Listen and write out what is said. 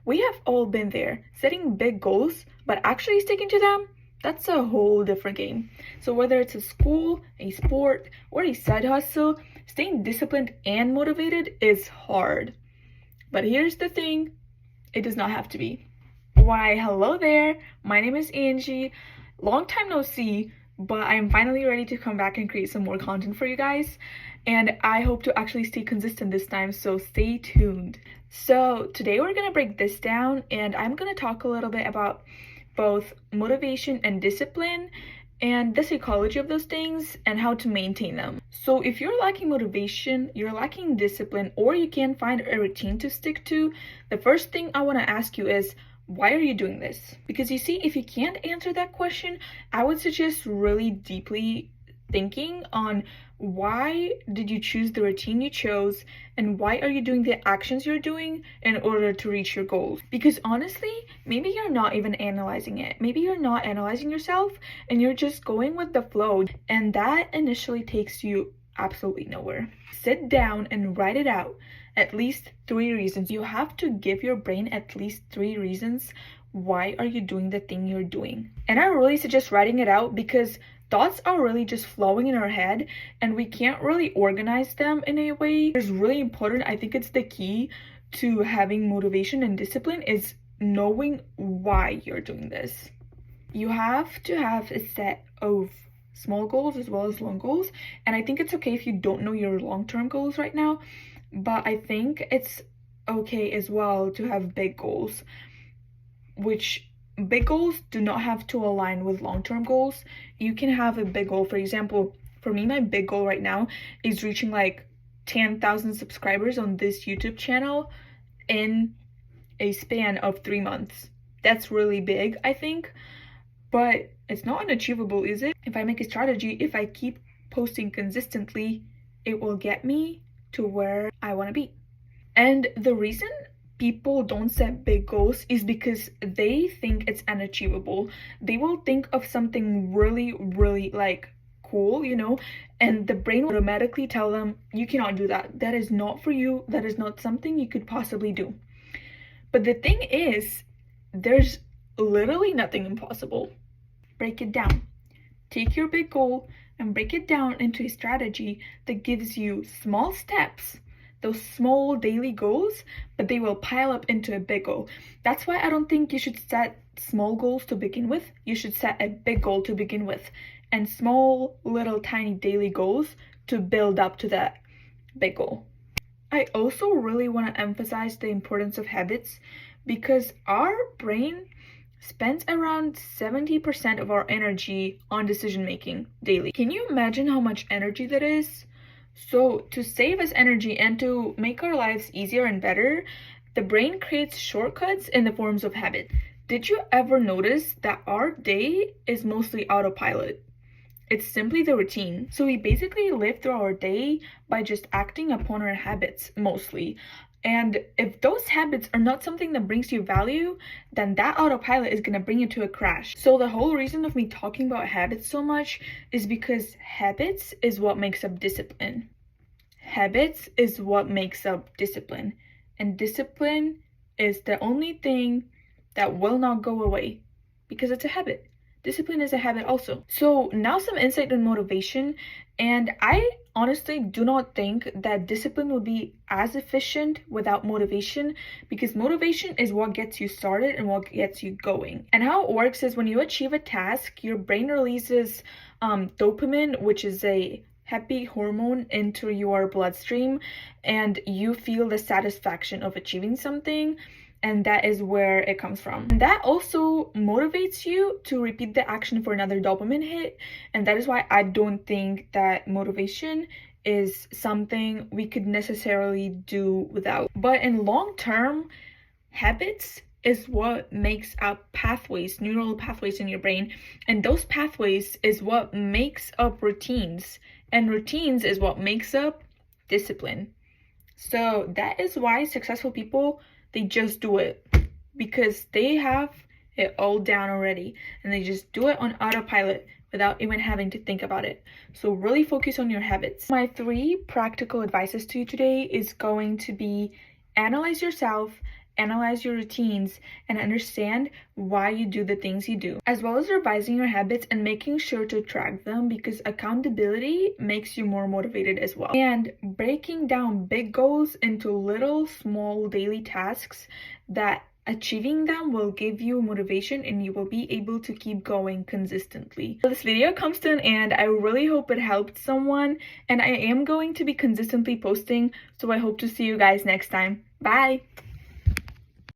We have all been there, setting big goals, but actually sticking to them, that's a whole different game. So whether it's a school, a sport, or a side hustle, staying disciplined and motivated is hard. But here's the thing, it does not have to be. Why, hello there, my name is Angie. Long time no see, but I'm finally ready to come back and create some more content for you guys. And I hope to actually stay consistent this time, so stay tuned. So today we're gonna break this down and I'm gonna talk a little bit about both motivation and discipline and the psychology of those things and how to maintain them. So if you're lacking motivation, you're lacking discipline, or you can't find a routine to stick to, the first thing I want to ask you is, why are you doing this? Because you see, if you can't answer that question, I would suggest really deeply thinking on why did you choose the routine you chose, and why are you doing the actions you're doing in order to reach your goals. Because honestly, maybe you're not even analyzing it. Maybe you're not analyzing yourself and you're just going with the flow, and that initially takes you absolutely nowhere. Sit down and write it out. At least 3 reasons. You have to give your brain at least 3 reasons why are you doing the thing you're doing. And I really suggest writing it out because thoughts are really just flowing in our head and we can't really organize them in a way. It's really important. I think it's the key to having motivation and discipline is knowing why you're doing this. You have to have a set of small goals as well as long goals. And I think it's okay if you don't know your long-term goals right now, but I think it's okay as well to have big goals, which big goals do not have to align with long-term goals. You can have a big goal. For example, for me, my big goal right now is reaching like 10,000 subscribers on this YouTube channel in a span of 3 months. That's really big, I think, but it's not unachievable, is it? If I make a strategy, if I keep posting consistently, it will get me to where I want to be. And the reason people don't set big goals is because they think it's unachievable. They will think of something really like cool, and the brain will automatically tell them, you cannot do that. That is not for you. That is not something you could possibly do. But the thing is, there's literally nothing impossible. Break it down. Take your big goal and break it down into a strategy that gives you small steps, those small daily goals, but they will pile up into a big goal. That's why I don't think you should set small goals to begin with. You should set a big goal to begin with and small little tiny daily goals to build up to that big goal. I also really want to emphasize the importance of habits because our brain spends around 70% of our energy on decision making daily. Can you imagine how much energy that is? So to save us energy and to make our lives easier and better, the brain creates shortcuts in the forms of habit. Did you ever notice that our day is mostly autopilot? It's simply the routine. So we basically live through our day by just acting upon our habits mostly. And if those habits are not something that brings you value, then that autopilot is going to bring you to a crash. So the whole reason of me talking about habits so much is because habits is what makes up discipline. Habits is what makes up discipline. And discipline is the only thing that will not go away because it's a habit. Discipline is a habit also. So now some insight on motivation, and I honestly do not think that discipline will be as efficient without motivation, because motivation is what gets you started and what gets you going. And how it works is when you achieve a task, your brain releases dopamine, which is a happy hormone, into your bloodstream, and you feel the satisfaction of achieving something. And that is where it comes from. And that also motivates you to repeat the action for another dopamine hit. And that is why I don't think that motivation is something we could necessarily do without. But in long term, habits is what makes up pathways, neural pathways in your brain. And those pathways is what makes up routines. And routines is what makes up discipline. So that is why successful people, they just do it because they have it all down already and they just do it on autopilot without even having to think about it. So really focus on your habits. My 3 practical advices to you today is going to be analyze yourself analyze your routines, and understand why you do the things you do, as well as revising your habits and making sure to track them, because accountability makes you more motivated as well. And breaking down big goals into little small daily tasks that achieving them will give you motivation and you will be able to keep going consistently. So this video comes to an end. I really hope it helped someone, and I am going to be consistently posting, so I hope to see you guys next time. Bye!